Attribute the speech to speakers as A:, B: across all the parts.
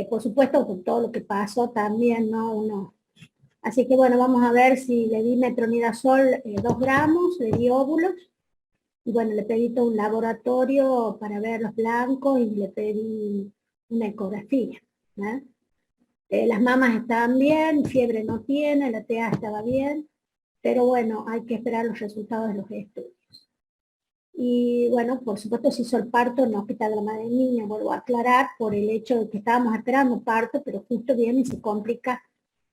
A: por supuesto con todo lo que pasó también, ¿no? Así que bueno, vamos a ver si le di metronidazol 2 gramos, le di óvulos, y bueno, le pedí todo un laboratorio para ver los blancos y le pedí una ecografía. Las mamas estaban bien, fiebre no tiene, la TA estaba bien, pero bueno, hay que esperar los resultados de los estudios. Y bueno, por supuesto se hizo el parto en el Hospital de la Madre y Niño, vuelvo a aclarar, por el hecho de que estábamos esperando parto, pero justo viene y se complica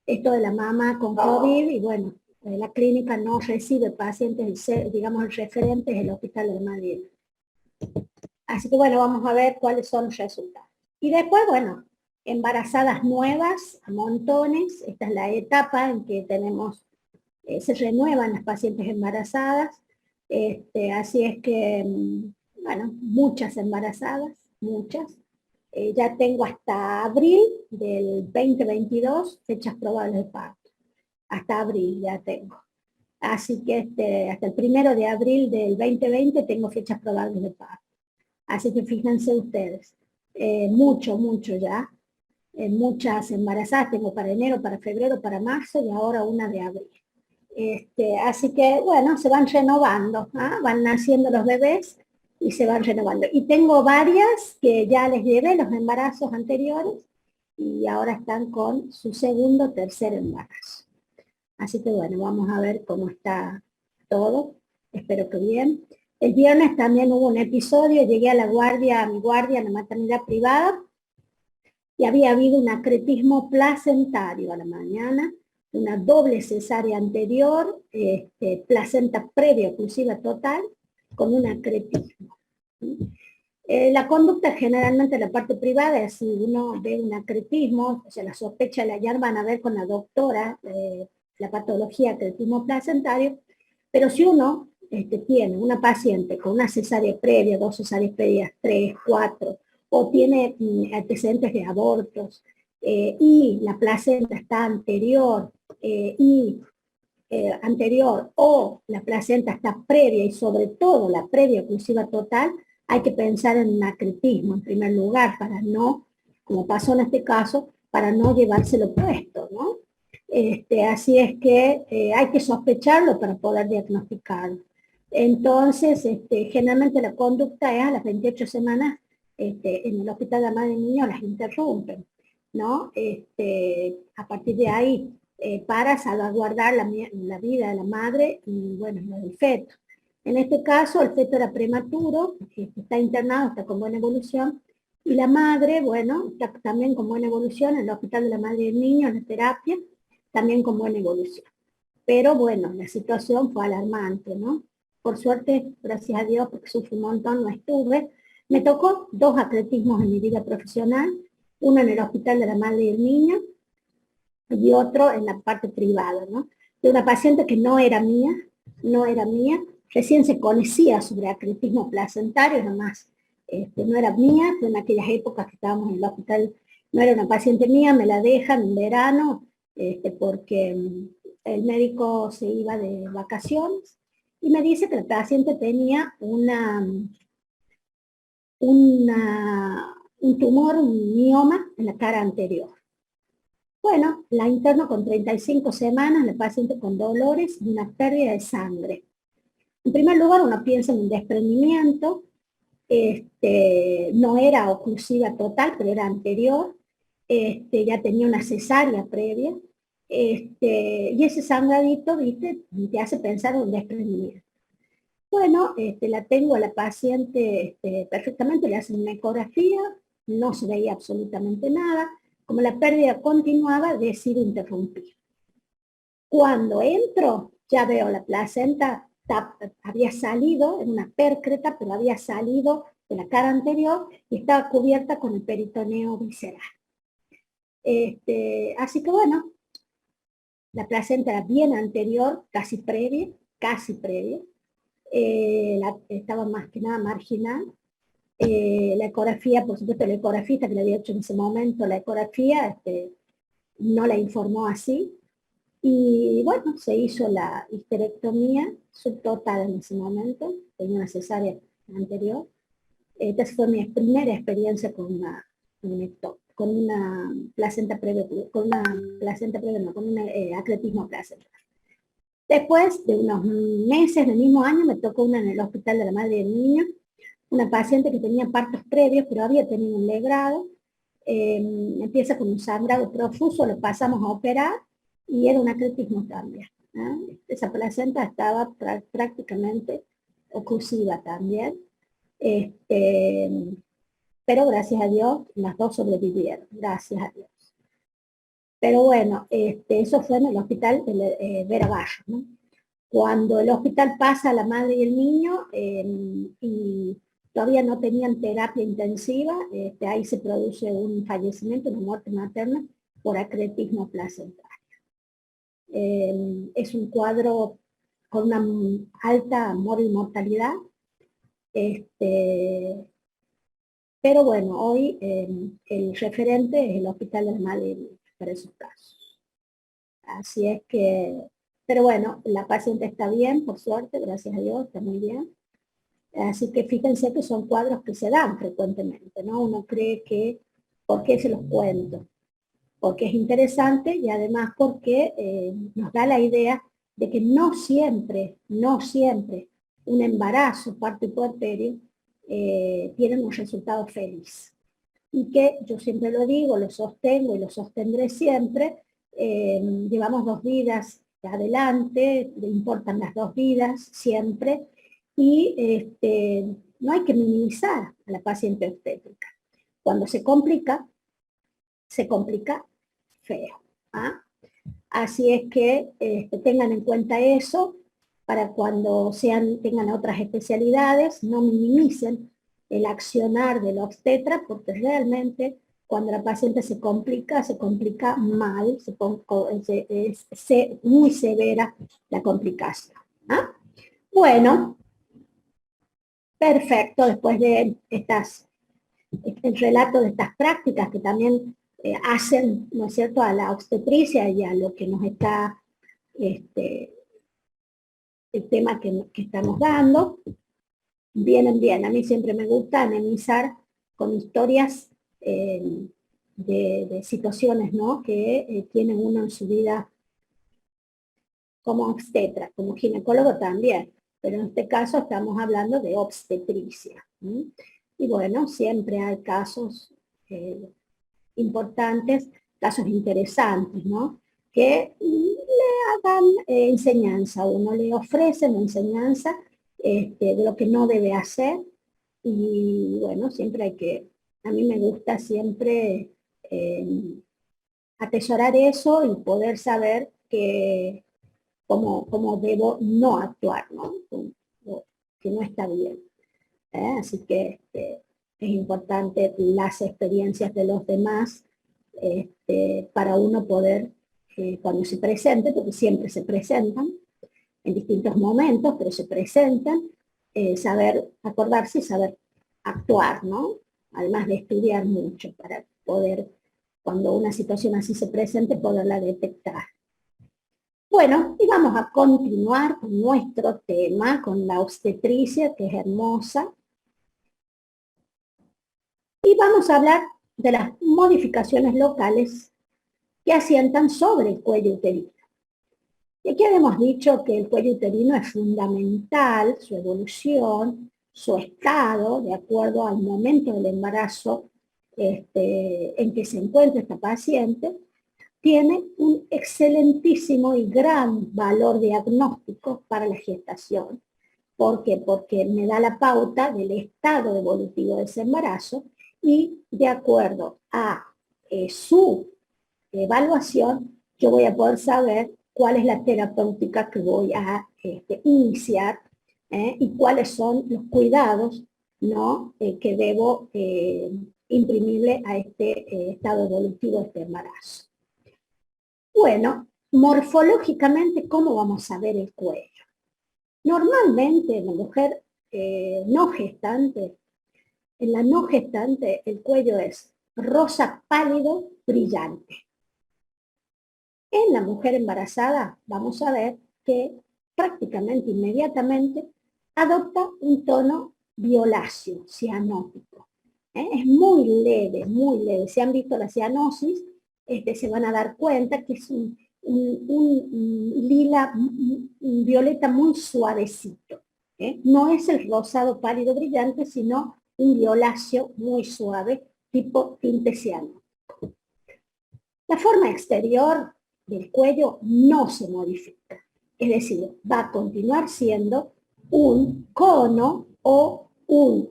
A: esto de la mama con COVID, y bueno, la clínica no recibe pacientes, digamos, el referente es el Hospital de la Madre y Niño. Así que bueno, vamos a ver cuáles son los resultados. Y después, bueno, embarazadas nuevas, a montones, esta es la etapa en que tenemos, se renuevan las pacientes embarazadas, así es que, bueno, muchas embarazadas, muchas. Ya tengo hasta abril del 2022 fechas probables de parto. Hasta abril ya tengo. Así que hasta el 1 de abril del 2020 tengo fechas probables de parto. Así que fíjense ustedes, mucho ya. Muchas embarazadas tengo para enero, para febrero, para marzo y ahora una de abril. Así que, bueno, se van renovando, van naciendo los bebés y se van renovando. Y tengo varias que ya les llevé los embarazos anteriores y ahora están con su segundo, tercer embarazo. Así que bueno, vamos a ver cómo está todo. Espero que bien. El viernes también hubo un episodio, llegué a mi guardia en la maternidad privada, y había habido un acretismo placentario a la mañana, una doble cesárea anterior, placenta previa oclusiva total, con un acretismo. La conducta generalmente en la parte privada es si uno ve un acretismo, o sea, la sospecha ya van a ver con la doctora la patología acretismo placentario, pero si uno tiene una paciente con una cesárea previa, 2 cesáreas previas, 3, 4, o tiene antecedentes de abortos, y la placenta está anterior, o la placenta está previa, y sobre todo la previa oclusiva total, hay que pensar en un acretismo en primer lugar, para no, como pasó en este caso, para no llevárselo puesto, ¿no? Así es que hay que sospecharlo para poder diagnosticarlo. Entonces, generalmente la conducta es a las 28 semanas, en el Hospital de la Madre y Niño las interrumpen, ¿no? A partir de ahí, para salvaguardar la vida de la madre y, bueno, la del feto. En este caso, el feto era prematuro, está internado, está con buena evolución, y la madre, bueno, está también con buena evolución en el Hospital de la Madre y el Niño, en la terapia, también con buena evolución. Pero bueno, la situación fue alarmante, ¿no? Por suerte, gracias a Dios, porque sufrí un montón, no estuve. Me tocó 2 atletismos en mi vida profesional, uno en el Hospital de la Madre y el Niño, y otro en la parte privada, ¿no? De una paciente que no era mía, recién se conocía sobre acretismo placentario, nomás, no era mía, fue en aquellas épocas que estábamos en el hospital, no era una paciente mía, me la dejan en verano, porque el médico se iba de vacaciones, y me dice que la paciente tenía un tumor, un mioma en la cara anterior. Bueno, la interno con 35 semanas, la paciente con dolores y una pérdida de sangre. En primer lugar, uno piensa en un desprendimiento, no era oclusiva total, pero era anterior, ya tenía una cesárea previa, y ese sangradito, viste, te hace pensar en un desprendimiento. Bueno, la tengo a la paciente perfectamente, le hacen una ecografía, no se veía absolutamente nada. Como la pérdida continuaba, decido interrumpir. Cuando entro, ya veo la placenta, había salido en una pércreta, pero había salido de la cara anterior y estaba cubierta con el peritoneo visceral. Así que bueno, la placenta era bien anterior, casi previa, estaba más que nada marginal. La ecografía, por supuesto, la ecografista que le había hecho en ese momento, la ecografía, no la informó así. Y bueno, se hizo la histerectomía subtotal en ese momento, tenía una cesárea anterior. Esta fue mi primera experiencia con una con una placenta previa, con un acletismo placental. Después de unos meses del mismo año me tocó una en el Hospital de la Madre y el Niño, una paciente que tenía partos previos, pero había tenido un legrado, empieza con un sangrado profuso, lo pasamos a operar y era un acletismo también. Esa placenta estaba prácticamente oclusiva también, pero gracias a Dios las dos sobrevivieron, gracias a Dios. Pero bueno, eso fue en el hospital de Vera Barros, ¿no? Cuando el hospital pasa a la madre y el niño y todavía no tenían terapia intensiva, ahí se produce un fallecimiento, una muerte materna por acletismo placentario. Es un cuadro con una alta mortalidad, pero bueno, hoy el referente es el Hospital de la Madre y el Niño para esos casos. Así es que, pero bueno, la paciente está bien, por suerte, gracias a Dios, está muy bien. Así que fíjense que son cuadros que se dan frecuentemente, ¿no? Uno cree que, ¿por qué se los cuento? Porque es interesante y además porque nos da la idea de que no siempre un embarazo, parto y puerperio, tienen un resultado feliz. Y que yo siempre lo digo, lo sostengo y lo sostendré siempre, llevamos 2 vidas adelante, le importan las 2 vidas siempre, y no hay que minimizar a la paciente obstétrica. Cuando se complica feo. ¿Ah? Así es que tengan en cuenta eso para cuando tengan otras especialidades, no minimicen el accionar del obstetra, porque realmente cuando la paciente se complica mal, es muy severa la complicación. ¿Ah? Bueno, perfecto, después de el relato de estas prácticas que también hacen, ¿no es cierto?, a la obstetricia y a lo que nos está, el tema que estamos dando, vienen bien. A mí siempre me gusta amenizar con historias de situaciones, ¿no?, que tienen uno en su vida como obstetra, como ginecólogo también, pero en este caso estamos hablando de obstetricia. Y bueno, siempre hay casos importantes, casos interesantes, ¿no?, que le hagan enseñanza, uno le ofrecen enseñanza de lo que no debe hacer, y bueno, siempre a mí me gusta siempre atesorar eso y poder saber cómo debo no actuar, ¿no?, que no está bien. Así que es importante las experiencias de los demás para uno poder, cuando se presente, porque siempre se presentan, en distintos momentos, pero se presentan, saber acordarse y saber actuar, ¿no? Además de estudiar mucho para poder, cuando una situación así se presente, poderla detectar. Bueno, y vamos a continuar con nuestro tema, con la obstetricia, que es hermosa. Y vamos a hablar de las modificaciones locales que asientan sobre el cuello uterino. Y aquí habíamos dicho que el cuello uterino es fundamental, su evolución, su estado, de acuerdo al momento del embarazo en que se encuentra esta paciente, tiene un excelentísimo y gran valor diagnóstico para la gestación. ¿Por qué? Porque me da la pauta del estado evolutivo de ese embarazo y de acuerdo a su evaluación, yo voy a poder saber cuál es la terapéutica que voy a iniciar y cuáles son los cuidados, ¿no?, que debo imprimirle a este estado evolutivo de este embarazo. Bueno, morfológicamente, ¿cómo vamos a ver el cuello? Normalmente en la mujer no gestante, en la no gestante el cuello es rosa pálido brillante. En la mujer embarazada vamos a ver que prácticamente inmediatamente adopta un tono violáceo, cianótico. Es muy leve, muy leve. Si han visto la cianosis, se van a dar cuenta que es un lila, un violeta muy suavecito. No es el rosado pálido brillante, sino un violáceo muy suave, tipo tinte ciano. La forma exterior del cuello no se modifica, es decir, va a continuar siendo un cono o un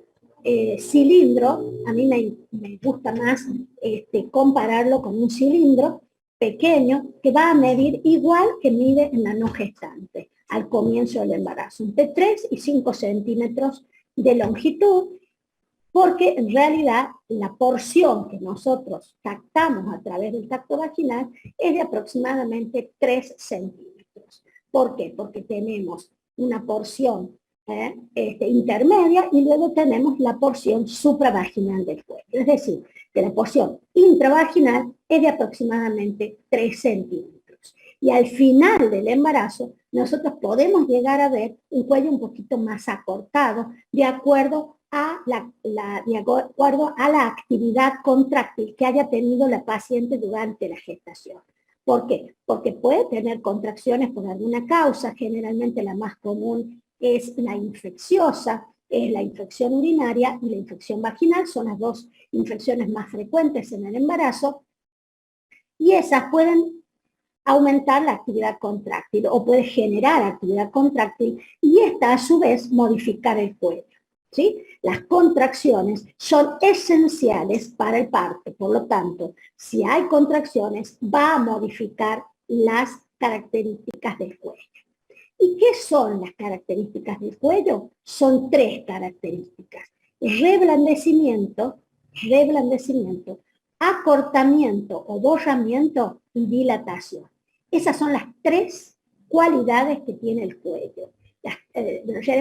A: cilindro. A mí me gusta más compararlo con un cilindro pequeño que va a medir igual que mide en la no gestante al comienzo del embarazo, entre 3 y 5 centímetros de longitud, porque en realidad la porción que nosotros tactamos a través del tacto vaginal es de aproximadamente 3 centímetros. ¿Por qué? Porque tenemos una porción intermedia y luego tenemos la porción supravaginal del cuello. Es decir, que la porción intravaginal es de aproximadamente 3 centímetros. Y al final del embarazo, nosotros podemos llegar a ver un cuello un poquito más acortado, de acuerdo a la actividad contráctil que haya tenido la paciente durante la gestación. ¿Por qué? Porque puede tener contracciones por alguna causa. Generalmente la más común es la infecciosa, es la infección urinaria y la infección vaginal. Son las dos infecciones más frecuentes en el embarazo, y esas pueden aumentar la actividad contráctil o puede generar actividad contráctil, y esta a su vez modificar el cuello. ¿Sí? Las contracciones son esenciales para el parto, por lo tanto, si hay contracciones, va a modificar las características del cuello. ¿Y qué son las características del cuello? Son 3 características: reblandecimiento, acortamiento o borramiento y dilatación. Esas son las 3 cualidades que tiene el cuello. Las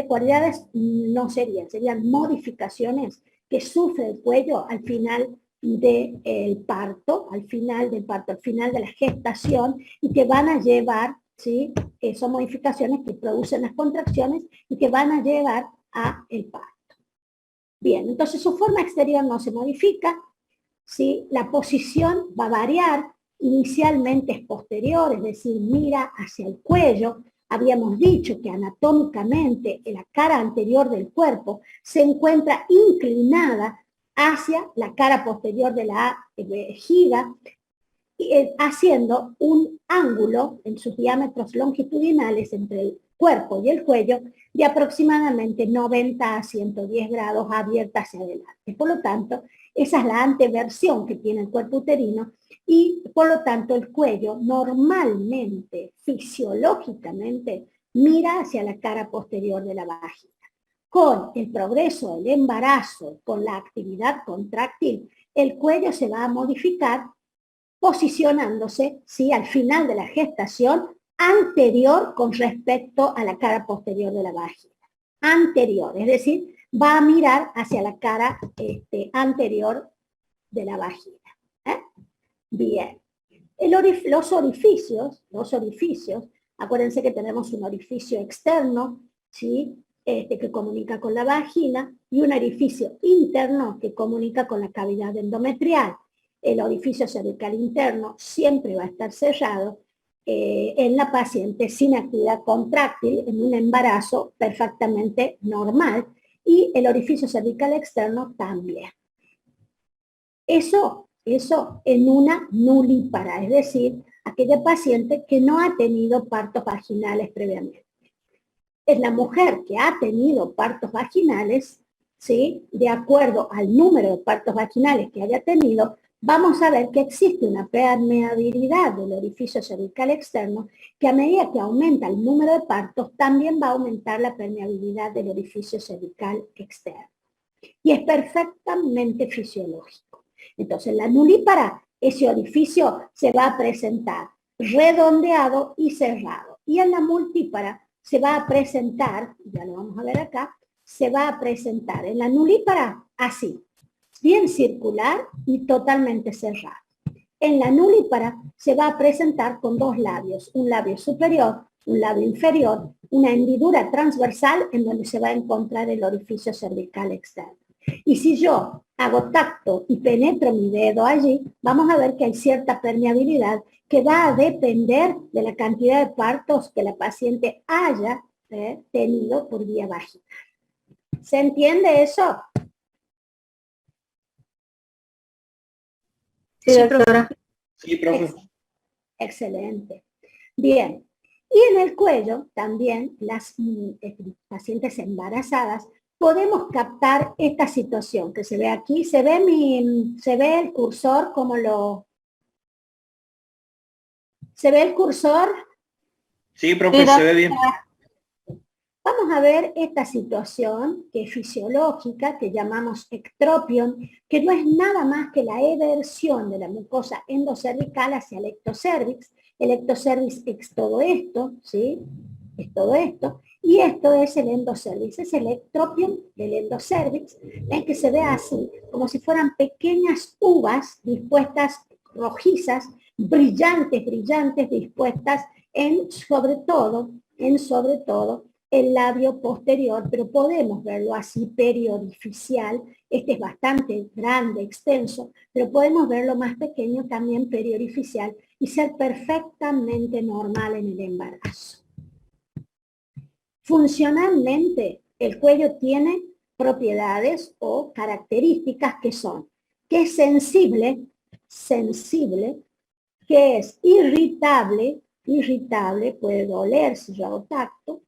A: cualidades no serían modificaciones que sufre el cuello al final del parto, al final de la gestación, y que van a llevar, ¿sí? Son modificaciones que producen las contracciones y que van a llevar a el parto. Bien, entonces su forma exterior no se modifica, ¿sí? La posición va a variar. Inicialmente es posterior, es decir, mira hacia el cuello. Habíamos dicho que anatómicamente la cara anterior del cuerpo se encuentra inclinada hacia la cara posterior de la vejiga, haciendo un ángulo en sus diámetros longitudinales entre el cuerpo y el cuello de aproximadamente 90 a 110 grados, abierta hacia adelante. Por lo tanto, esa es la anteversión que tiene el cuerpo uterino, y por lo tanto el cuello normalmente, fisiológicamente, mira hacia la cara posterior de la vagina. Con el progreso del embarazo, con la actividad contráctil, el cuello se va a modificar, posicionándose, ¿sí?, al final de la gestación, anterior con respecto a la cara posterior de la vagina. Anterior, es decir, va a mirar hacia la cara anterior de la vagina. Bien. Los orificios, acuérdense que tenemos un orificio externo, ¿sí?, que comunica con la vagina, y un orificio interno que comunica con la cavidad endometrial. El orificio cervical interno siempre va a estar cerrado en la paciente sin actividad contráctil, en un embarazo perfectamente normal, y el orificio cervical externo también. Eso en una nulípara, es decir, aquella paciente que no ha tenido partos vaginales previamente. Es la mujer que ha tenido partos vaginales, ¿sí?, de acuerdo al número de partos vaginales que haya tenido, vamos a ver que existe una permeabilidad del orificio cervical externo, que a medida que aumenta el número de partos, también va a aumentar la permeabilidad del orificio cervical externo. Y es perfectamente fisiológico. Entonces, la nulípara, ese orificio se va a presentar redondeado y cerrado. Y en la multípara se va a presentar, ya lo vamos a ver acá, se va a presentar en la nulípara así, bien circular y totalmente cerrado. En la nulípara se va a presentar con 2 labios, un labio superior, un labio inferior, una hendidura transversal en donde se va a encontrar el orificio cervical externo. Y si yo hago tacto y penetro mi dedo allí, vamos a ver que hay cierta permeabilidad que va a depender de la cantidad de partos que la paciente haya tenido por vía vaginal. ¿Se entiende eso?
B: Sí, doctora.
C: Sí, profe.
A: Excelente. Bien. Y en el cuello también las pacientes embarazadas podemos captar esta situación que se ve aquí. Se ve el cursor como lo... ¿Se ve el cursor?
C: Sí, profe, se ve bien.
A: Vamos a ver esta situación que es fisiológica, que llamamos ectropion, que no es nada más que la eversión de la mucosa endocervical hacia el ectocervix. El ectocervix es todo esto, ¿sí? Es todo esto. Y esto es el endocervix, es el ectropion del endocervix. Ven que se ve así, como si fueran pequeñas uvas dispuestas, rojizas, brillantes, brillantes, dispuestas en sobre todo, el labio posterior, pero podemos verlo así periorificial. Este es bastante grande, extenso, pero podemos verlo más pequeño también periorificial y ser perfectamente normal en el embarazo. Funcionalmente, el cuello tiene propiedades o características que son que es sensible, que es irritable, puede doler si yo hago tacto,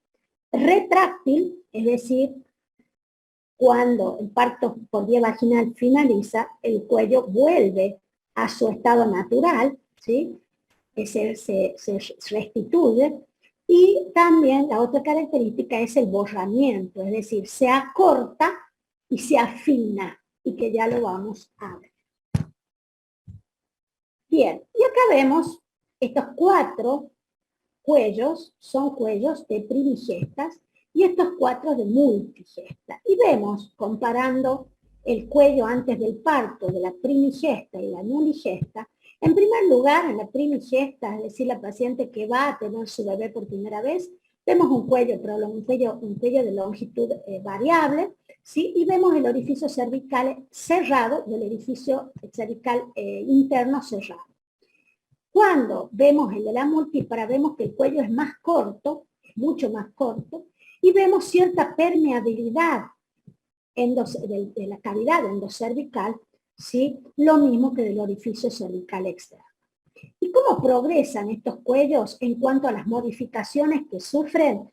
A: retráctil, es decir, cuando el parto por vía vaginal finaliza, el cuello vuelve a su estado natural, ¿sí? Se restituye. Y también la otra característica es el borramiento, es decir, se acorta y se afina, y que ya lo vamos a ver. Bien, y acá vemos estos 4 cuellos, son cuellos de primigestas, y estos 4 de multigesta. Y vemos, comparando el cuello antes del parto de la primigesta y la nuligesta, en primer lugar, en la primigesta, es decir, la paciente que va a tener su bebé por primera vez, vemos un cuello de longitud variable, ¿sí? Y vemos el orificio cervical cerrado, del orificio cervical interno cerrado. Cuando vemos el de la multípara, vemos que el cuello es más corto, mucho más corto, y vemos cierta permeabilidad de la cavidad endocervical, ¿sí? Lo mismo que del orificio cervical externo. ¿Y cómo progresan estos cuellos en cuanto a las modificaciones que sufren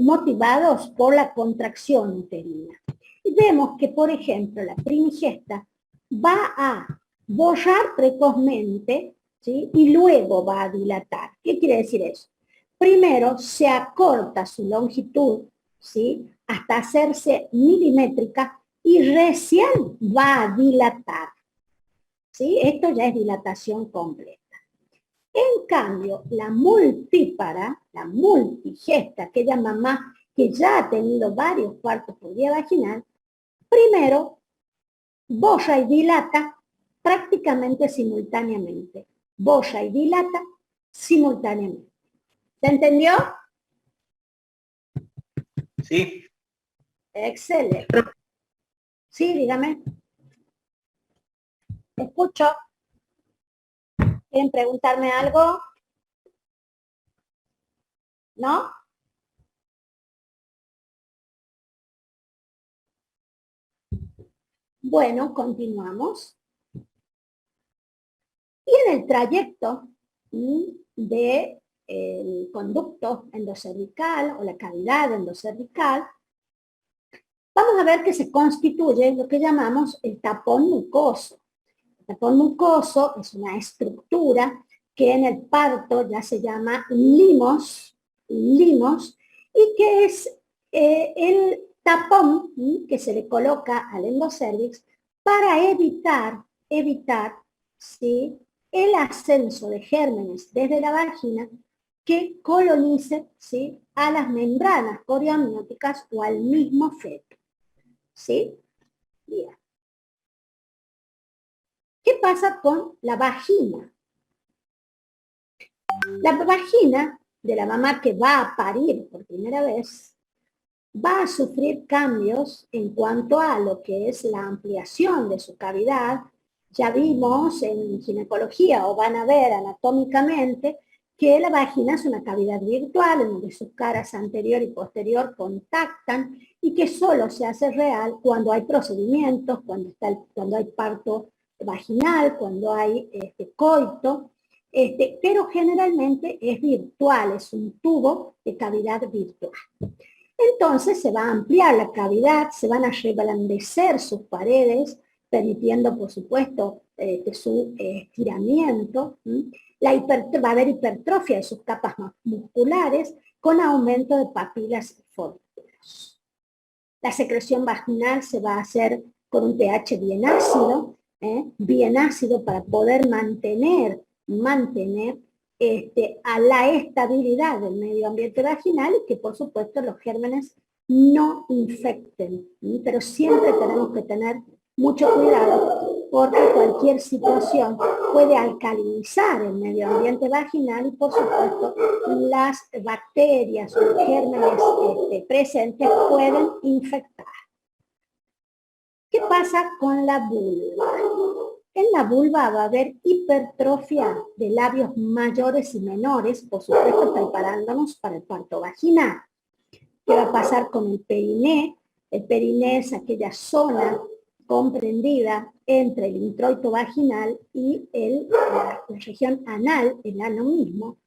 A: motivados por la contracción uterina? Y vemos que, por ejemplo, la primigesta va a borrar precozmente, ¿sí? Y luego va a dilatar. ¿Qué quiere decir eso? Primero se acorta su longitud, ¿sí? Hasta hacerse milimétrica y recién va a dilatar, ¿sí? Esto ya es dilatación completa. En cambio, la multípara, la multigesta, aquella mamá que ya ha tenido varios partos por vía vaginal, primero borra y dilata prácticamente simultáneamente. Borra y dilata simultáneamente. ¿Se entendió?
C: Sí.
A: Excelente. Sí, dígame. Escucho. ¿Quieren preguntarme algo? ¿No? Bueno, continuamos. Y en el trayecto del conducto endocervical o la cavidad endocervical, vamos a ver que se constituye lo que llamamos el tapón mucoso. El tapón mucoso es una estructura que en el parto ya se llama limos, y que es el tapón que se le coloca al endocervix para evitar ¿sí? el ascenso de gérmenes desde la vagina que colonice, ¿sí? a las membranas coriamnióticas o al mismo feto. ¿Sí? Bien. ¿Qué pasa con la vagina? La vagina de la mamá que va a parir por primera vez va a sufrir cambios en cuanto a lo que es la ampliación de su cavidad. Ya vimos en ginecología, o van a ver anatómicamente, que la vagina es una cavidad virtual en donde sus caras anterior y posterior contactan y que solo se hace real cuando hay procedimientos, cuando hay parto vaginal, cuando hay coito, pero generalmente es virtual, es un tubo de cavidad virtual. Entonces se va a ampliar la cavidad, se van a reblandecer sus paredes, permitiendo, por supuesto, su estiramiento. Va a haber hipertrofia de sus capas musculares con aumento de papilas folículos. La secreción vaginal se va a hacer con un pH bien ácido para poder mantener a la estabilidad del medio ambiente vaginal y que por supuesto los gérmenes no infecten. Pero siempre tenemos que tener mucho cuidado porque cualquier situación puede alcalinizar el medio ambiente vaginal y por supuesto las bacterias o los gérmenes presentes pueden infectar. ¿Qué pasa con la vulva? En la vulva va a haber hipertrofia de labios mayores y menores, por supuesto preparándonos para el parto vaginal. ¿Qué va a pasar con el periné? El periné es aquella zona comprendida entre el introito vaginal y la región anal, el ano mismo.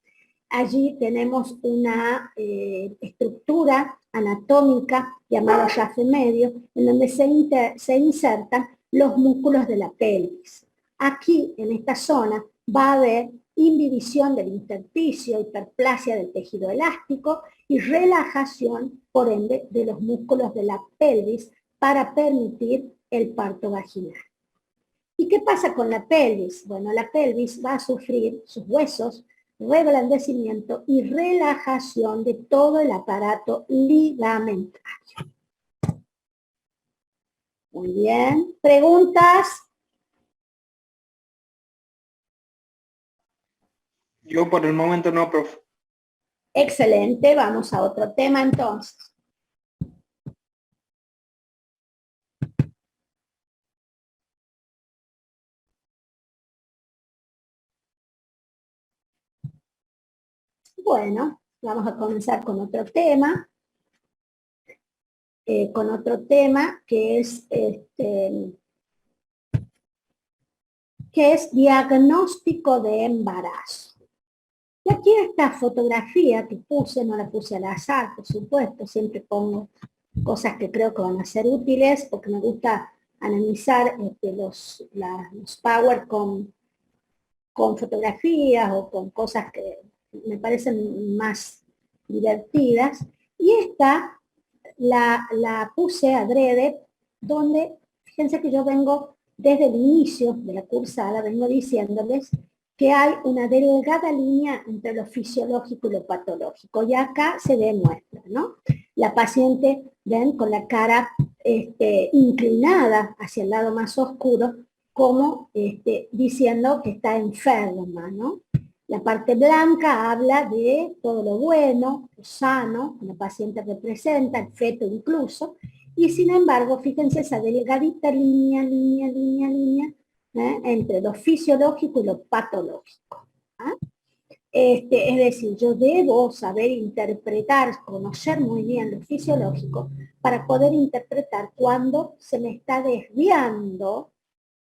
A: Allí tenemos una estructura anatómica llamada rafe medio, en donde se insertan los músculos de la pelvis. Aquí, en esta zona, va a haber inhibición del intersticio, hiperplasia del tejido elástico y relajación, por ende, de los músculos de la pelvis para permitir el parto vaginal. ¿Y qué pasa con la pelvis? Bueno, la pelvis va a sufrir sus huesos, reblandecimiento y relajación de todo el aparato ligamentario. Muy bien. ¿Preguntas?
C: Yo por el momento no, profe.
A: Excelente. Vamos a otro tema entonces. Bueno, vamos a comenzar con otro tema. Que es diagnóstico de embarazo. Y aquí esta fotografía que puse, no la puse al azar, por supuesto, siempre pongo cosas que creo que van a ser útiles, porque me gusta analizar los Power con fotografías o con cosas que me parecen más divertidas. Y esta la puse adrede, donde, fíjense que yo vengo desde el inicio de la cursada, vengo diciéndoles que hay una delgada línea entre lo fisiológico y lo patológico. Y acá se demuestra, ¿no? La paciente, ven, con la cara inclinada hacia el lado más oscuro, como diciendo que está enferma, ¿no? La parte blanca habla de todo lo bueno, lo sano, que la paciente representa, el feto incluso, y sin embargo, fíjense esa delgadita línea, entre lo fisiológico y lo patológico. Es decir, yo debo saber interpretar, conocer muy bien lo fisiológico para poder interpretar cuando se me está desviando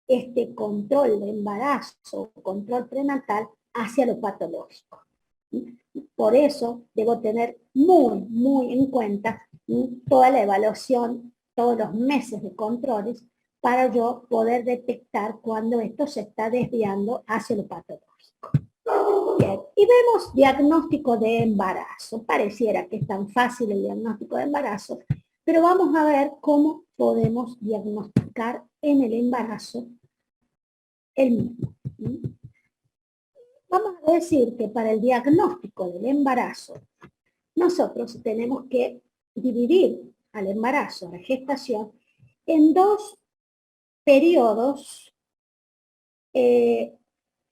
A: este control de embarazo, control prenatal hacia lo patológico. Por eso debo tener muy en cuenta toda la evaluación, todos los meses de controles, para yo poder detectar cuando esto se está desviando hacia lo patológico. Bien, y vemos diagnóstico de embarazo. Pareciera que es tan fácil el diagnóstico de embarazo, pero vamos a ver cómo podemos diagnosticar en el embarazo el mismo. Vamos a decir que para el diagnóstico del embarazo, nosotros tenemos que dividir al embarazo, a la gestación, en dos periodos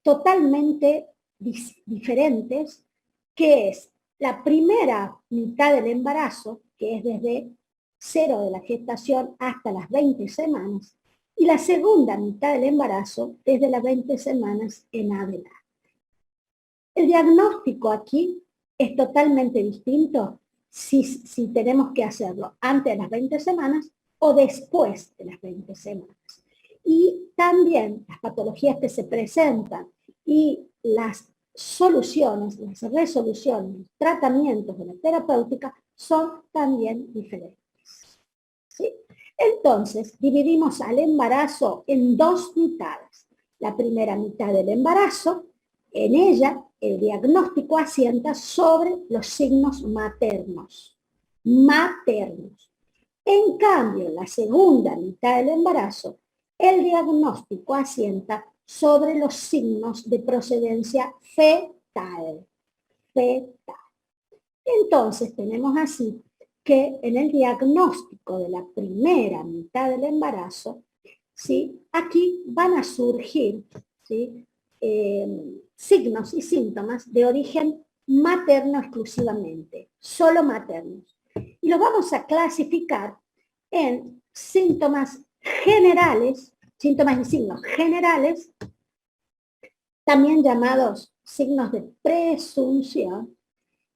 A: totalmente diferentes, que es la primera mitad del embarazo, que es desde 0 de la gestación hasta las 20 semanas, y la segunda mitad del embarazo desde las 20 semanas en adelante. El diagnóstico aquí es totalmente distinto si tenemos que hacerlo antes de las 20 semanas o después de las 20 semanas. Y también las patologías que se presentan y las soluciones, las resoluciones, los tratamientos de la terapéutica son también diferentes. ¿Sí? Entonces, dividimos al embarazo en dos mitades. La primera mitad del embarazo, en ella el diagnóstico asienta sobre los signos maternos. En cambio, en la segunda mitad del embarazo, el diagnóstico asienta sobre los signos de procedencia fetal. Entonces, tenemos así que en el diagnóstico de la primera mitad del embarazo, ¿sí? Aquí van a surgir, ¿sí? Signos y síntomas de origen materno exclusivamente, solo maternos. Y los vamos a clasificar en síntomas generales, síntomas y signos generales, también llamados signos de presunción,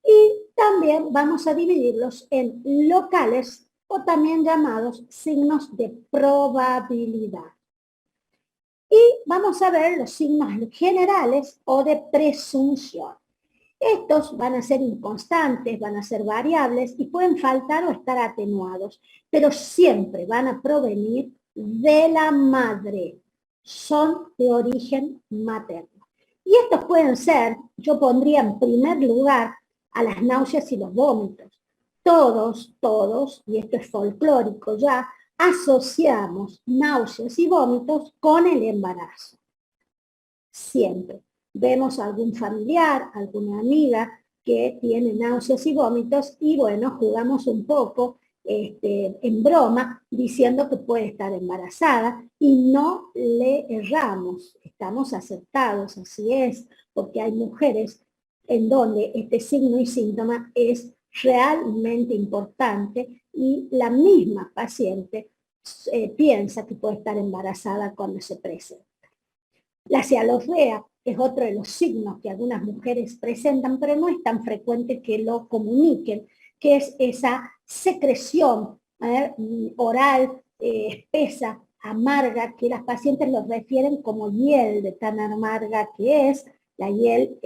A: y también vamos a dividirlos en locales o también llamados signos de probabilidad. Y vamos a ver los signos generales o de presunción. Estos van a ser inconstantes, van a ser variables y pueden faltar o estar atenuados, pero siempre van a provenir de la madre. Son de origen materno. Y estos pueden ser, yo pondría en primer lugar a las náuseas y los vómitos. Todos, y esto es folclórico ya, asociamos náuseas y vómitos con el embarazo. Siempre. Vemos a algún familiar, alguna amiga que tiene náuseas y vómitos y bueno, jugamos un poco en broma diciendo que puede estar embarazada y no le erramos, estamos aceptados, así es, porque hay mujeres en donde este signo y síntoma es realmente importante y la misma paciente piensa que puede estar embarazada cuando se presenta. La cialorrea es otro de los signos que algunas mujeres presentan, pero no es tan frecuente que lo comuniquen, que es esa secreción oral espesa, amarga, que las pacientes lo refieren como hiel de tan amarga que es. La hiel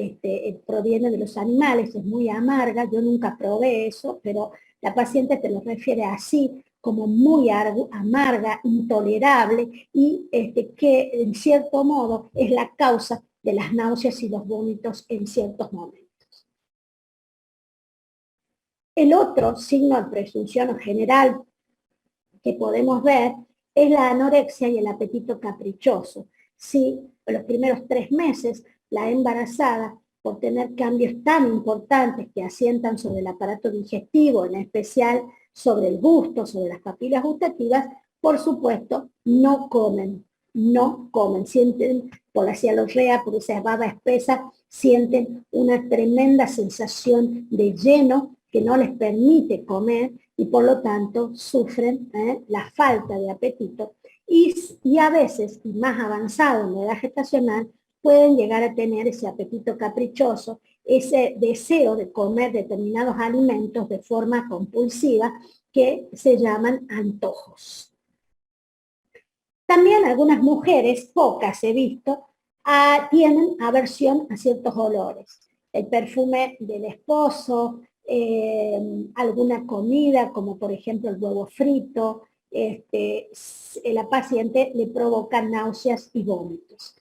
A: proviene de los animales, es muy amarga, yo nunca probé eso, pero la paciente te lo refiere así, como muy amarga, intolerable, y que en cierto modo es la causa de las náuseas y los vómitos en ciertos momentos. El otro signo de presunción general que podemos ver es la anorexia y el apetito caprichoso. Si en los primeros 3 meses la embarazada, por tener cambios tan importantes que asientan sobre el aparato digestivo, en especial sobre el gusto, sobre las papilas gustativas, por supuesto, no comen, sienten por la cialorrea, por esa baba espesa, sienten una tremenda sensación de lleno que no les permite comer y por lo tanto sufren la falta de apetito y a veces, y más avanzado en la edad gestacional, pueden llegar a tener ese apetito caprichoso, ese deseo de comer determinados alimentos de forma compulsiva que se llaman antojos. También algunas mujeres, pocas he visto, tienen aversión a ciertos olores. El perfume del esposo, alguna comida, como por ejemplo el huevo frito, la paciente le provoca náuseas y vómitos.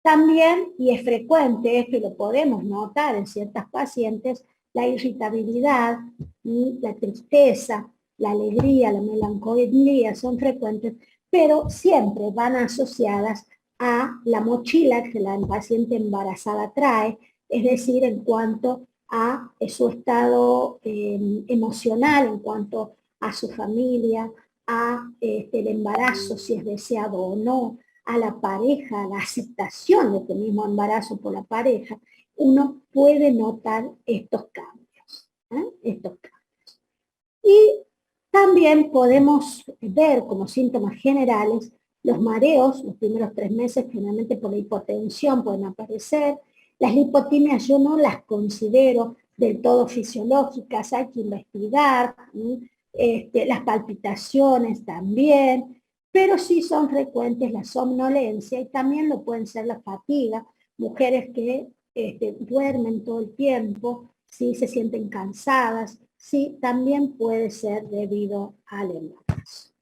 A: También, y es frecuente esto y lo podemos notar en ciertas pacientes, la irritabilidad, la tristeza, la alegría, la melancolía son frecuentes, pero siempre van asociadas a la mochila que la paciente embarazada trae, es decir, en cuanto a su estado emocional, en cuanto a su familia, a el embarazo, si es deseado o no, a la pareja, a la aceptación de este mismo embarazo por la pareja, uno puede notar estos cambios. Y También podemos ver como síntomas generales los mareos, los primeros 3 meses generalmente por la hipotensión pueden aparecer. Las lipotimias yo no las considero del todo fisiológicas, hay que investigar, las palpitaciones también, pero sí son frecuentes la somnolencia y también lo pueden ser la fatiga, mujeres que duermen todo el tiempo, sí se sienten cansadas, sí también puede ser debido al embarazo.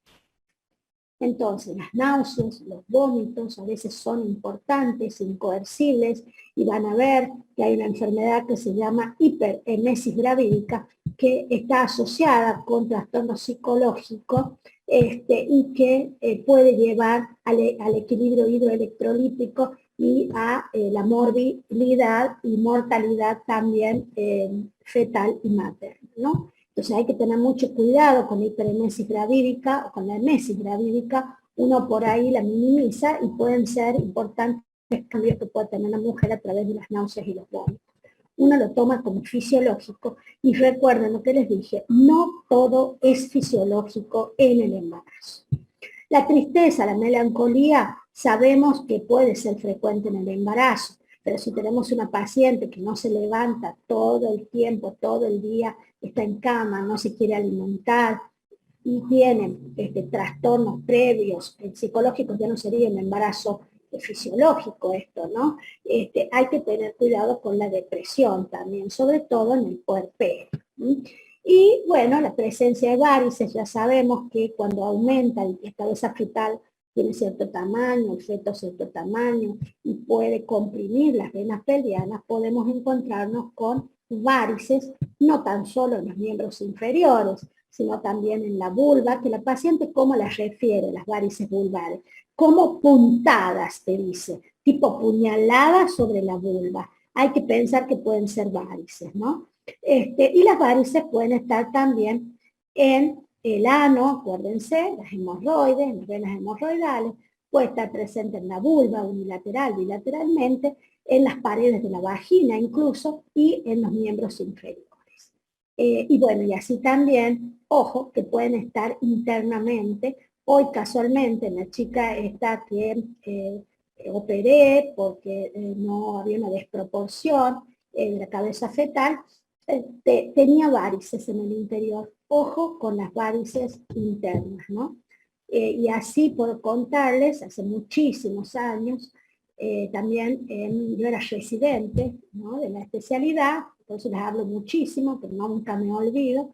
A: Entonces, las náuseas, los vómitos a veces son importantes, incoercibles, y van a ver que hay una enfermedad que se llama hiperemesis gravídica, que está asociada con trastorno psicológico y que puede llevar al equilibrio hidroelectrolítico y a la morbilidad y mortalidad también fetal y materna, ¿no? Entonces hay que tener mucho cuidado con la hiperemesis gravídica o con la emesis gravídica. Uno por ahí la minimiza y pueden ser importantes cambios que puede tener la mujer a través de las náuseas y los vómitos. Uno lo toma como fisiológico y recuerden lo que les dije, no todo es fisiológico en el embarazo. La tristeza, la melancolía, sabemos que puede ser frecuente en el embarazo, pero si tenemos una paciente que no se levanta todo el tiempo, todo el día, está en cama, no se quiere alimentar y tiene trastornos previos psicológicos, ya no sería un embarazo fisiológico esto, ¿no? Hay que tener cuidado con la depresión también, sobre todo en el puerperio. Y bueno, la presencia de varices, ya sabemos que cuando aumenta la cabeza fetal tiene cierto tamaño, el feto cierto tamaño y puede comprimir las venas pelvianas, podemos encontrarnos con varices, no tan solo en los miembros inferiores, sino también en la vulva, que la paciente cómo las refiere, las varices vulvares, como puntadas, te dice, tipo puñaladas sobre la vulva. Hay que pensar que pueden ser varices, ¿no? Y las varices pueden estar también en el ano, acuérdense, las hemorroides, las venas hemorroidales, puede estar presente en la vulva unilateral, bilateralmente, en las paredes de la vagina incluso, y en los miembros inferiores. Y bueno, y así también, ojo, que pueden estar internamente. Hoy casualmente la chica esta que operé porque no había una desproporción de la cabeza fetal, tenía varices en el interior. Ojo con las varices internas, ¿no? Y así por contarles, hace muchísimos años, también yo era residente, ¿no?, de la especialidad, por eso les hablo muchísimo, pero nunca me olvido.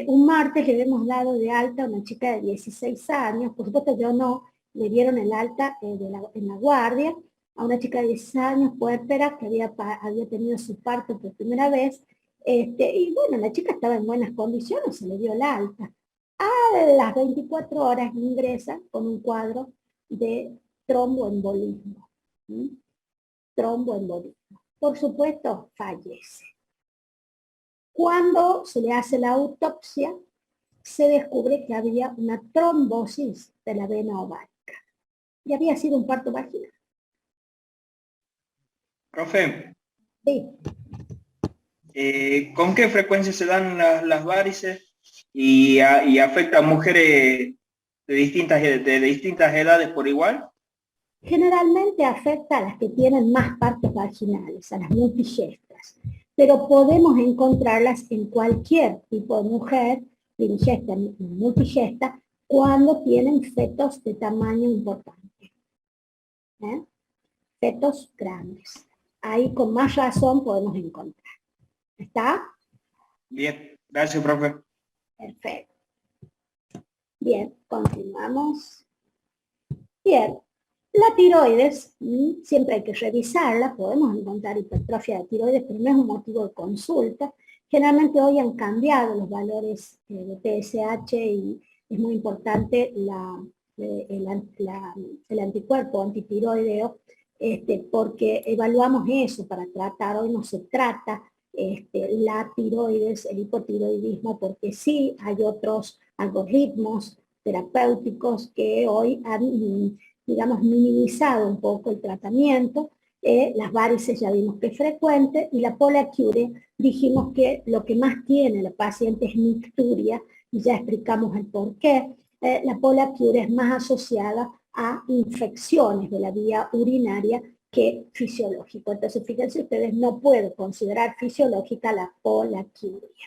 A: Un martes le habíamos dado de alta a una chica de 16 años, por supuesto yo no, le dieron el alta en la guardia, a una chica de 16 años, puérpera, que había tenido su parto por primera vez, y bueno, la chica estaba en buenas condiciones, se le dio el alta. A las 24 horas ingresa con un cuadro de tromboembolismo. Tromboembolismo. Por supuesto, fallece. Cuando se le hace la autopsia, se descubre que había una trombosis de la vena ovárica. Y había sido un parto vaginal.
C: Profe,
A: Sí.
C: ¿Con qué frecuencia se dan las varices y afecta a mujeres de distintas edades por igual?
A: Generalmente afecta a las que tienen más partes vaginales, a las multigestas, pero podemos encontrarlas en cualquier tipo de mujer, digesta, multigesta, cuando tienen fetos de tamaño importante. Fetos grandes. Ahí con más razón podemos encontrar. ¿Está?
C: Bien, gracias, profe.
A: Perfecto. Bien, continuamos. Bien, la tiroides, siempre hay que revisarla, podemos encontrar hipertrofia de tiroides, pero no es un motivo de consulta. Generalmente hoy han cambiado los valores de TSH y es muy importante el anticuerpo antitiroideo, porque evaluamos eso para tratar. Hoy no se trata la tiroides, el hipotiroidismo, porque sí hay otros algoritmos terapéuticos que hoy han, digamos, minimizado un poco el tratamiento. Las varices ya vimos que es frecuente, y la poliacuria dijimos que lo que más tiene la paciente es micturia, ya explicamos el por qué. La polaquiuria es más asociada a infecciones de la vía urinaria que fisiológico. Entonces, fíjense ustedes, no puedo considerar fisiológica la polaquiuria.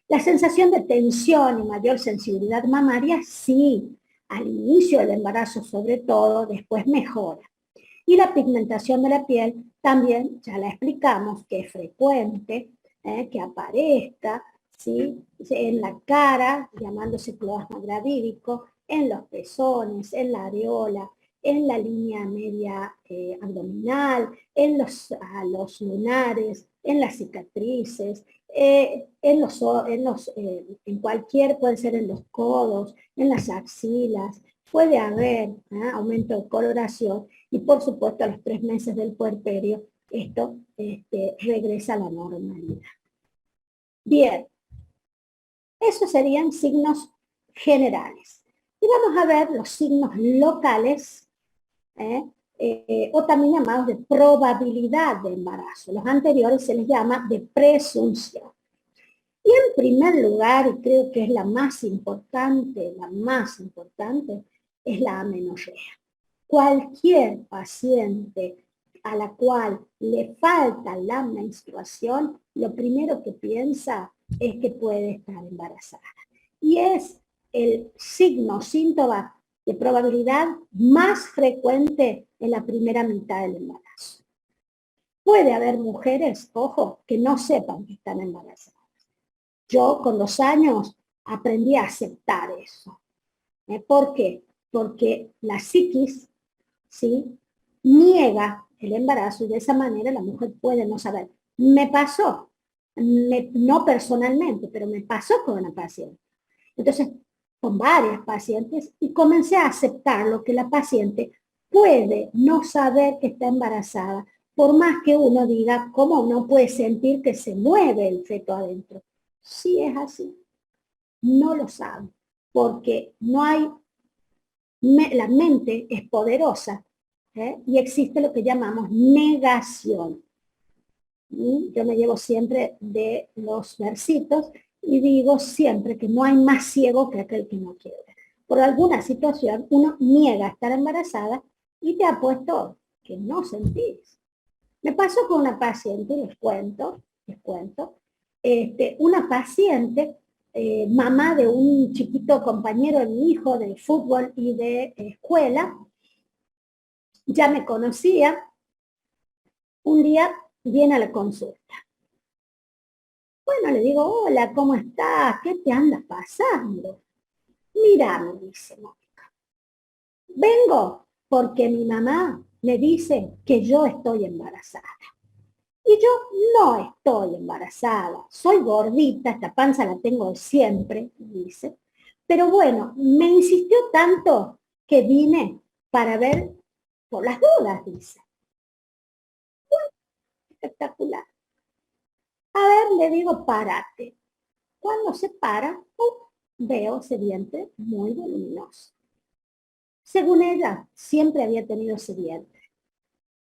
A: La sensación de tensión y mayor sensibilidad mamaria, sí, al inicio del embarazo sobre todo, después mejora. Y la pigmentación de la piel también, ya la explicamos, que es frecuente, que aparezca, ¿sí? En la cara, llamándose cloasma gravídico, en los pezones, en la areola, en la línea media abdominal, en los lunares, en las cicatrices, en cualquier, puede ser en los codos, en las axilas, puede haber aumento de coloración y por supuesto a los 3 meses del puerperio esto regresa a la normalidad. Bien, esos serían signos generales. Y vamos a ver los signos locales, o también llamados de probabilidad de embarazo. Los anteriores se les llama de presunción. Y en primer lugar, y creo que es la más importante, es la amenorrea. Cualquier paciente a la cual le falta la menstruación, lo primero que piensa es que puede estar embarazada. Y es el signo, síntoma de probabilidad más frecuente en la primera mitad del embarazo. Puede haber mujeres, ojo, que no sepan que están embarazadas. Yo con los años aprendí a aceptar eso. ¿Por qué? Porque la psiquis, ¿sí?, niega el embarazo y de esa manera la mujer puede no saber. Me pasó, no personalmente, pero me pasó con una paciente. Entonces, con varias pacientes, y comencé a aceptar lo que la paciente puede no saber que está embarazada, por más que uno diga cómo uno puede sentir que se mueve el feto adentro. Sí es así. No lo sabe, porque no hay, la mente es poderosa, y existe lo que llamamos negación. Yo me llevo siempre de los versitos y digo siempre que no hay más ciego que aquel que no quiere. Por alguna situación uno niega estar embarazada y te apuesto que no sentís. Me pasó con una paciente, les cuento, una paciente, mamá de un chiquito compañero de mi hijo de fútbol y de escuela, ya me conocía, un día viene a la consulta. Bueno, le digo, hola, ¿cómo estás? ¿Qué te anda pasando? Mira, me dice Mónica, vengo porque mi mamá me dice que yo estoy embarazada. Y yo no estoy embarazada, soy gordita, esta panza la tengo siempre, dice. Pero bueno, me insistió tanto que vine para ver por las dudas, dice. Bueno, espectacular. A ver, le digo, párate. Cuando se para, veo ese diente muy voluminoso. Según ella, siempre había tenido ese diente.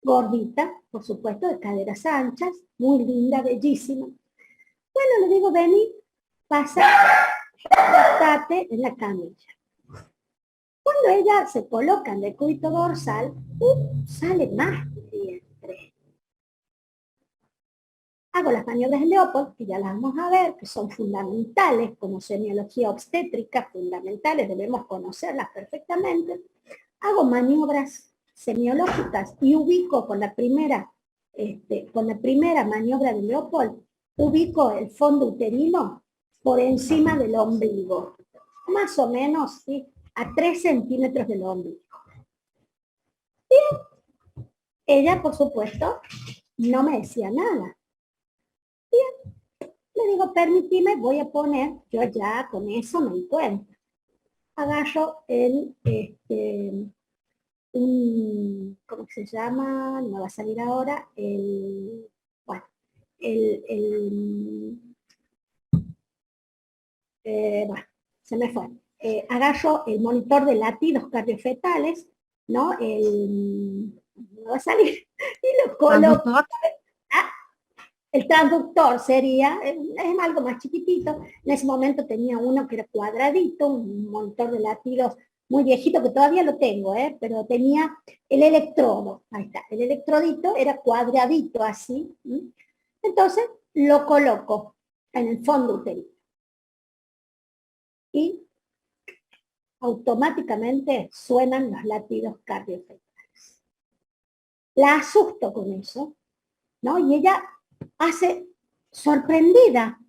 A: Gordita, por supuesto, de caderas anchas, muy linda, bellísima. Bueno, le digo, vení, pasa, estate en la camilla. Cuando ella se coloca en el cúbito dorsal, sale más vientre. Hago las maniobras de Leopold, que ya las vamos a ver, que son fundamentales como semiología obstétrica, fundamentales, debemos conocerlas perfectamente. Hago maniobras semiológicas y ubico con la primera maniobra de Leopold, ubico el fondo uterino por encima del ombligo, más o menos, ¿sí?, a 3 centímetros del ombligo. Bien, ella, por supuesto, no me decía nada. Bien, le digo, permíteme, voy a poner, yo ya con eso me di cuenta. Agarro ¿cómo se llama? No va a salir ahora, bueno, se me fue. Agarro el monitor de latidos cardiofetales, ¿no? No va a salir, y lo coloco. El transductor sería, es algo más chiquitito, en ese momento tenía uno que era cuadradito, un monitor de latidos muy viejito, que todavía lo tengo, pero tenía el electrodo, ahí está, el electrodito era cuadradito así, entonces lo coloco en el fondo uterino y automáticamente suenan los latidos cardiofetales. La asusto con eso, ¿no? Y ella hace sorprendida.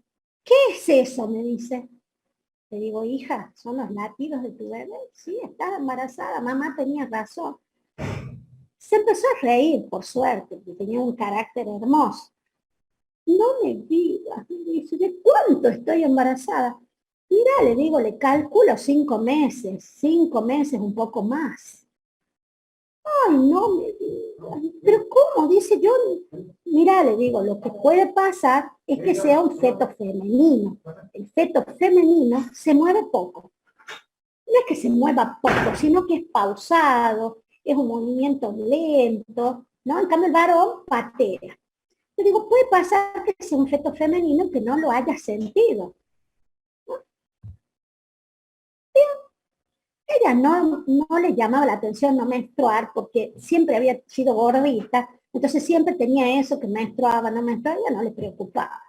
A: ¿Qué es eso? Me dice. Le digo, hija, ¿son los latidos de tu bebé? Sí, estaba embarazada, mamá tenía razón. Se empezó a reír, por suerte, porque tenía un carácter hermoso. No me digas, me dice, ¿de cuánto estoy embarazada? Mira, le digo, le calculo 5 meses, un poco más. Ay, no me digas, pero ¿cómo? Dice yo, mira, le digo, lo que puede pasar es que sea un feto femenino. El feto femenino se mueve poco. No es que se mueva poco, sino que es pausado, es un movimiento lento, ¿no? En cambio el varón patea. Le digo, puede pasar que sea un feto femenino que no lo haya sentido. Ella no le llamaba la atención no menstruar porque siempre había sido gordita, entonces siempre tenía eso que menstruaba, no menstruaba, ella no le preocupaba.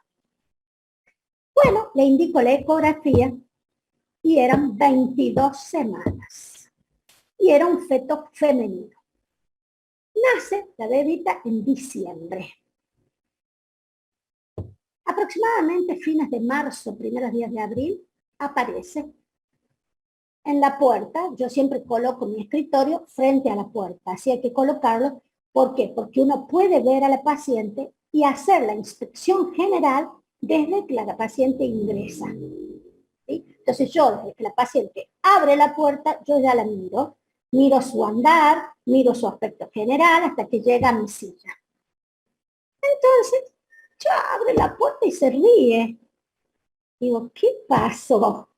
A: Bueno, le indico la ecografía y eran 22 semanas. Y era un feto femenino. Nace la bebita en diciembre. Aproximadamente fines de marzo, primeros días de abril, aparece en la puerta. Yo siempre coloco mi escritorio frente a la puerta, así hay que colocarlo. ¿Por qué? Porque uno puede ver a la paciente y hacer la inspección general desde que la paciente ingresa. ¿Sí? Entonces yo, desde que la paciente abre la puerta, yo ya la miro su andar, miro su aspecto general hasta que llega a mi silla. Entonces, yo abre la puerta y se ríe. Digo, ¿qué pasó?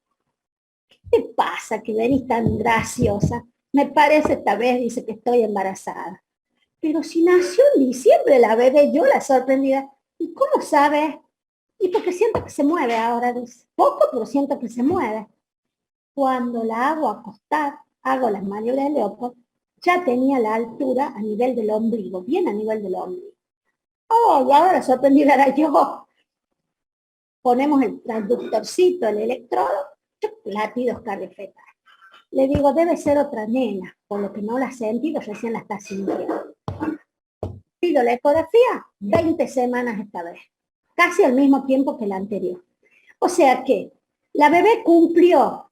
A: ¿Qué pasa que venís tan graciosa? Me parece esta vez, dice que estoy embarazada. Pero si nació en diciembre la bebé, yo la sorprendida. ¿Y cómo sabes? Y porque siento que se mueve ahora, dice. Poco, pero siento que se mueve. Cuando la hago acostar, hago las maniobras de Leopold, ya tenía la altura a nivel del ombligo, bien a nivel del ombligo. Oh, y ahora sorprendida era yo. Ponemos el transductorcito, el electrodo, latidos cardiofetales. Le digo, debe ser otra nena, por lo que no la ha sentido, recién la está sintiendo. Pido la ecografía, 20 semanas esta vez, casi al mismo tiempo que la anterior. O sea que la bebé cumplió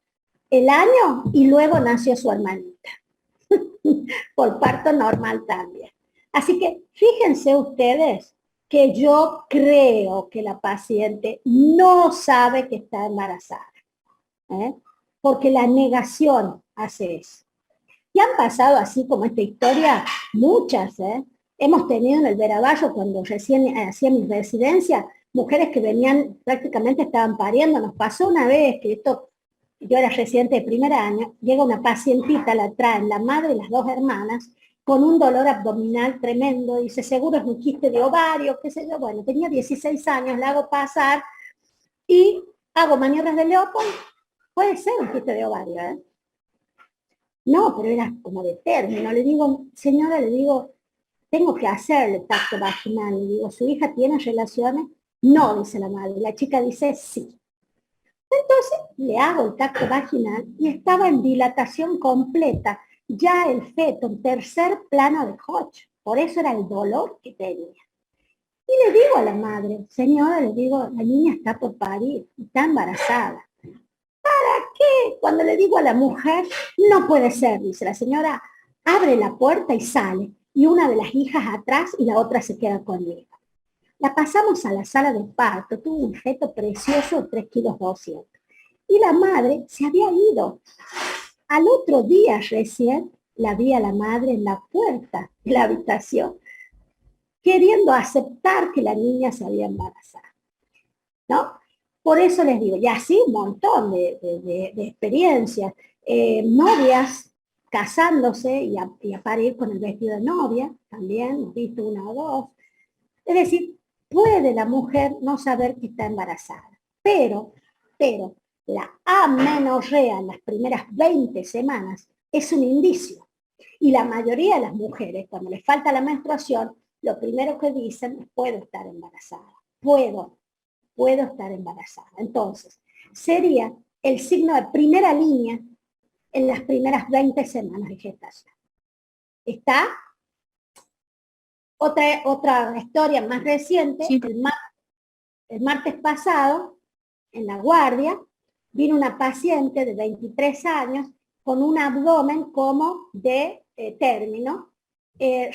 A: el año y luego nació su hermanita, por parto normal también. Así que fíjense ustedes que yo creo que la paciente no sabe que está embarazada, porque la negación hace eso. Y han pasado así como esta historia muchas, Hemos tenido en el Veravallo, cuando recién hacía mi residencia, mujeres que venían, prácticamente estaban pariendo. Nos pasó una vez que yo era residente de primer año, llega una pacientita, la traen la madre y las dos hermanas, con un dolor abdominal tremendo, dice, seguro es un quiste de ovario, qué sé yo. Bueno, tenía 16 años, la hago pasar y hago maniobras de Leopold. Puede ser un quiste de ovario, No, pero era como de término. Le digo, señora, le digo, tengo que hacerle tacto vaginal. Le digo, ¿su hija tiene relaciones? No, dice la madre. La chica dice sí. Entonces le hago el tacto vaginal y estaba en dilatación completa. Ya el feto en tercer plano de Hodge. Por eso era el dolor que tenía. Y le digo a la madre, señora, le digo, la niña está por parir, está embarazada. ¿Para qué? Cuando le digo a la mujer, no puede ser, dice la señora, abre la puerta y sale. Y una de las hijas atrás y la otra se queda conmigo. La pasamos a la sala de parto, tuvo un feto precioso de 3,2 kilos. Y la madre se había ido. Al otro día recién la vi a la madre en la puerta de la habitación, queriendo aceptar que la niña se había embarazado, ¿no? Por eso les digo, y así un montón de experiencias. Novias casándose y a parir con el vestido de novia, también, he visto una o dos. Es decir, puede la mujer no saber que está embarazada. Pero la amenorrea en las primeras 20 semanas es un indicio. Y la mayoría de las mujeres, cuando les falta la menstruación, lo primero que dicen es: puedo estar embarazada, puedo estar embarazada. Entonces, sería el signo de primera línea en las primeras 20 semanas de gestación. Está otra historia más reciente, sí. El martes pasado, en la guardia, vino una paciente de 23 años con un abdomen como de término,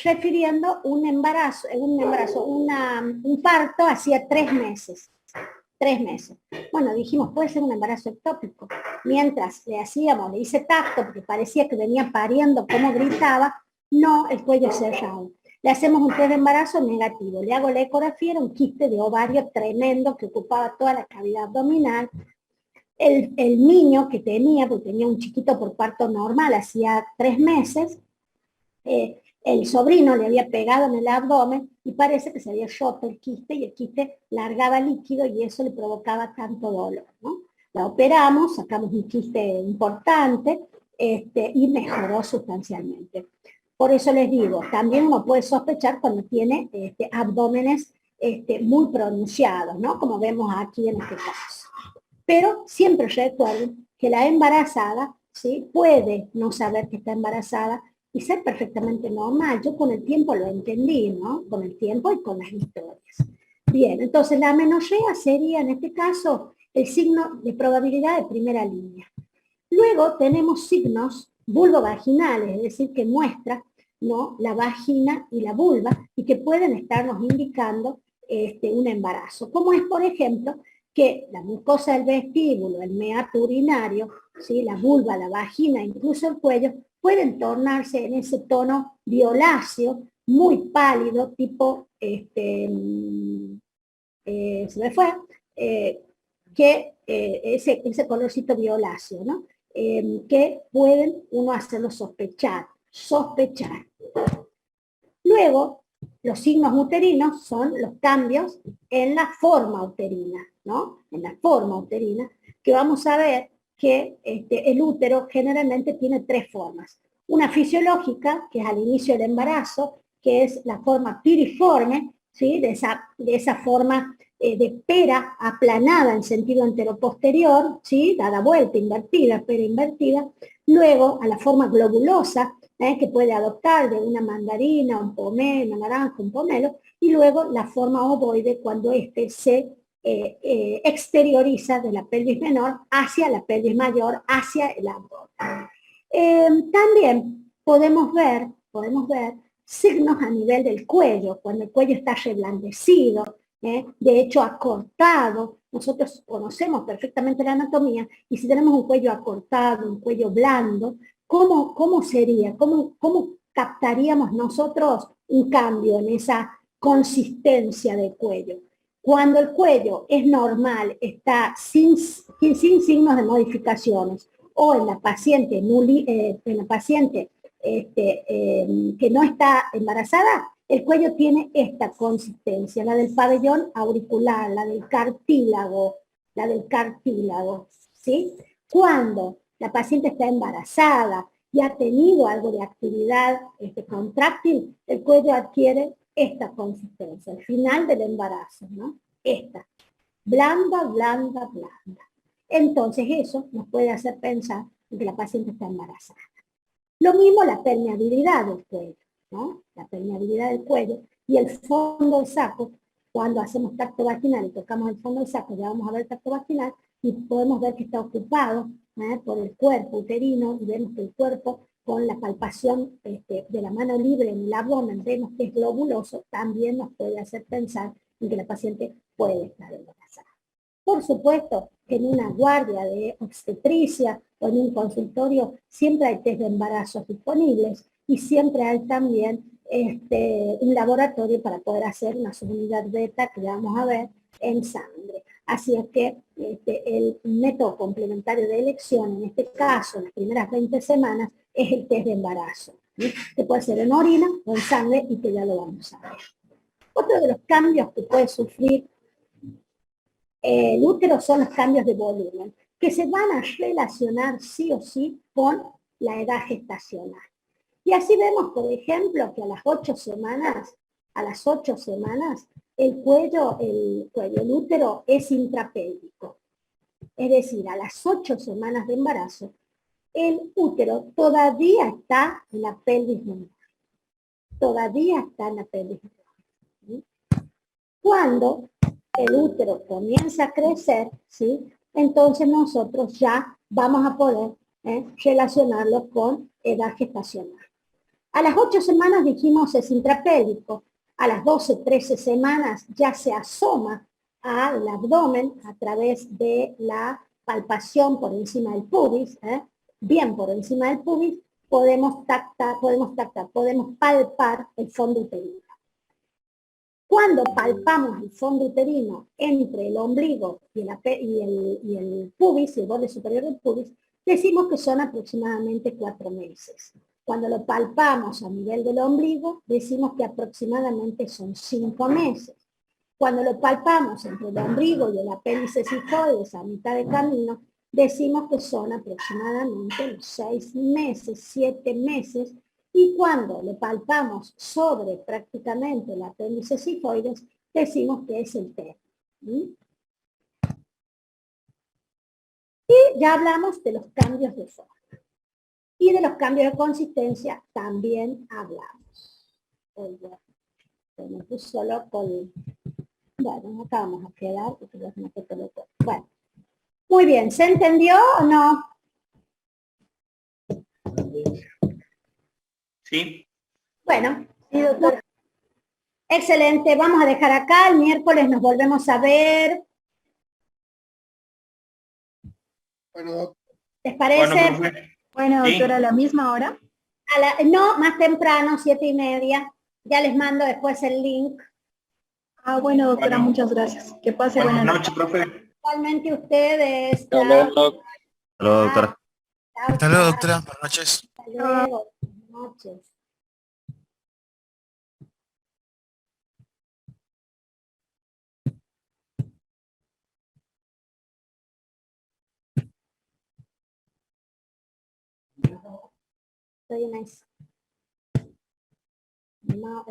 A: refiriendo un parto hacía 3 meses. 3 meses. Bueno, dijimos, puede ser un embarazo ectópico. Mientras le hice tacto, porque parecía que venía pariendo, como gritaba, no, el cuello cerrado. Le hacemos un test de embarazo negativo. Le hago la ecografía, era un quiste de ovario tremendo que ocupaba toda la cavidad abdominal. El niño que tenía, porque tenía un chiquito por parto normal, hacía 3 meses, el sobrino le había pegado en el abdomen y parece que se había roto el quiste y el quiste largaba líquido y eso le provocaba tanto dolor, ¿no? La operamos, sacamos un quiste importante y mejoró sustancialmente. Por eso les digo, también uno puede sospechar cuando tiene abdómenes muy pronunciados, ¿no? Como vemos aquí en este caso. Pero siempre recuerden que la embarazada, ¿sí?, puede no saber que está embarazada y ser perfectamente normal. Yo con el tiempo lo entendí, ¿no? Con el tiempo y con las historias. Bien, entonces la amenorrea sería en este caso el signo de probabilidad de primera línea. Luego tenemos signos vulvovaginales, es decir, que muestra, ¿no?, la vagina y la vulva y que pueden estarnos indicando un embarazo. Como es, por ejemplo, que la mucosa del vestíbulo, el meato urinario, ¿sí?, la vulva, la vagina, incluso el cuello, pueden tornarse en ese tono violáceo, muy pálido, tipo, se me fue, ese colorcito violáceo, ¿no? Que pueden uno hacerlo sospechar. Luego, los signos uterinos son los cambios en la forma uterina, ¿no? En la forma uterina, que vamos a ver que el útero generalmente tiene 3 formas. Una fisiológica, que es al inicio del embarazo, que es la forma piriforme, ¿sí?, de esa forma de pera aplanada en sentido anteroposterior, ¿sí?, dada vuelta, invertida, pera invertida. Luego a la forma globulosa, que puede adoptar de una mandarina, un pomelo, una naranja, un pomelo, y luego la forma ovoide cuando se exterioriza de la pelvis menor hacia la pelvis mayor, hacia el abdomen. También podemos ver signos a nivel del cuello, cuando el cuello está reblandecido, de hecho acortado. Nosotros conocemos perfectamente la anatomía y si tenemos un cuello acortado, un cuello blando, ¿cómo sería? ¿Cómo captaríamos nosotros un cambio en esa consistencia del cuello? Cuando el cuello es normal, está sin signos de modificaciones, o en la paciente, que no está embarazada, el cuello tiene esta consistencia, la del pabellón auricular, la del cartílago, ¿sí? Cuando la paciente está embarazada y ha tenido algo de actividad contráctil, el cuello adquiere esta consistencia, al final del embarazo, ¿no? Esta, blanda, blanda, blanda. Entonces eso nos puede hacer pensar que la paciente está embarazada. Lo mismo la permeabilidad del cuello, ¿no? La permeabilidad del cuello y el fondo del saco. Cuando hacemos tacto vaginal y tocamos el fondo del saco, ya vamos a ver el tacto vaginal y podemos ver que está ocupado por el cuerpo uterino y vemos que el cuerpo, con la palpación de la mano libre en el abdomen, vemos que es globuloso, también nos puede hacer pensar en que la paciente puede estar embarazada. Por supuesto que en una guardia de obstetricia o en un consultorio siempre hay test de embarazos disponibles y siempre hay también un laboratorio para poder hacer una subunidad beta que vamos a ver en sangre. Así es que el método complementario de elección, en este caso, en las primeras 20 semanas, es el test de embarazo, ¿sí?, que puede ser en orina o en sangre y que ya lo vamos a ver. Otro de los cambios que puede sufrir el útero son los cambios de volumen, que se van a relacionar sí o sí con la edad gestacional. Y así vemos, por ejemplo, que a las 8 semanas, el útero es intrapélvico. Es decir, a las 8 semanas de embarazo, el útero todavía está en la pelvis menor. Todavía está en la pelvis menor. Cuando el útero comienza a crecer, ¿sí? Entonces nosotros ya vamos a poder relacionarlo con edad gestacional. A las 8 semanas dijimos es intrapélvico. A las 12, 13 semanas ya se asoma al abdomen a través de la palpación por encima del pubis, bien por encima del pubis, podemos palpar el fondo uterino. Cuando palpamos el fondo uterino entre el ombligo y el pubis, el borde superior del pubis, decimos que son aproximadamente 4 meses. Cuando lo palpamos a nivel del ombligo, decimos que aproximadamente son 5 meses. Cuando lo palpamos entre el ombligo y el apéndice sifoides a mitad de camino, decimos que son aproximadamente 6 meses, 7 meses, y cuando lo palpamos sobre prácticamente el apéndice sifoides, decimos que es el término. Y ya hablamos de los cambios de forma. Y de los cambios de consistencia también hablamos. Bueno, acá vamos a quedar. Bueno, muy bien, ¿se entendió o no?
C: Sí.
A: Bueno, sí, doctora. Excelente, vamos a dejar acá, el miércoles nos volvemos a ver.
B: Bueno,
A: ¿Les parece?
B: Bueno, doctora,
C: Sí.
B: ¿a la misma hora?
A: No, más temprano, 7:30. Ya les mando después el link.
B: Ah, bueno, doctora,
C: Bueno.
B: muchas gracias. Que pase
C: Buenas
B: buena
C: noches, profe.
A: Igualmente ustedes.
D: Hasta luego.
E: Hasta luego, doctora.
F: Hasta luego, doctora. Buenas noches.
A: Hasta luego. Buenas noches. Very nice. No,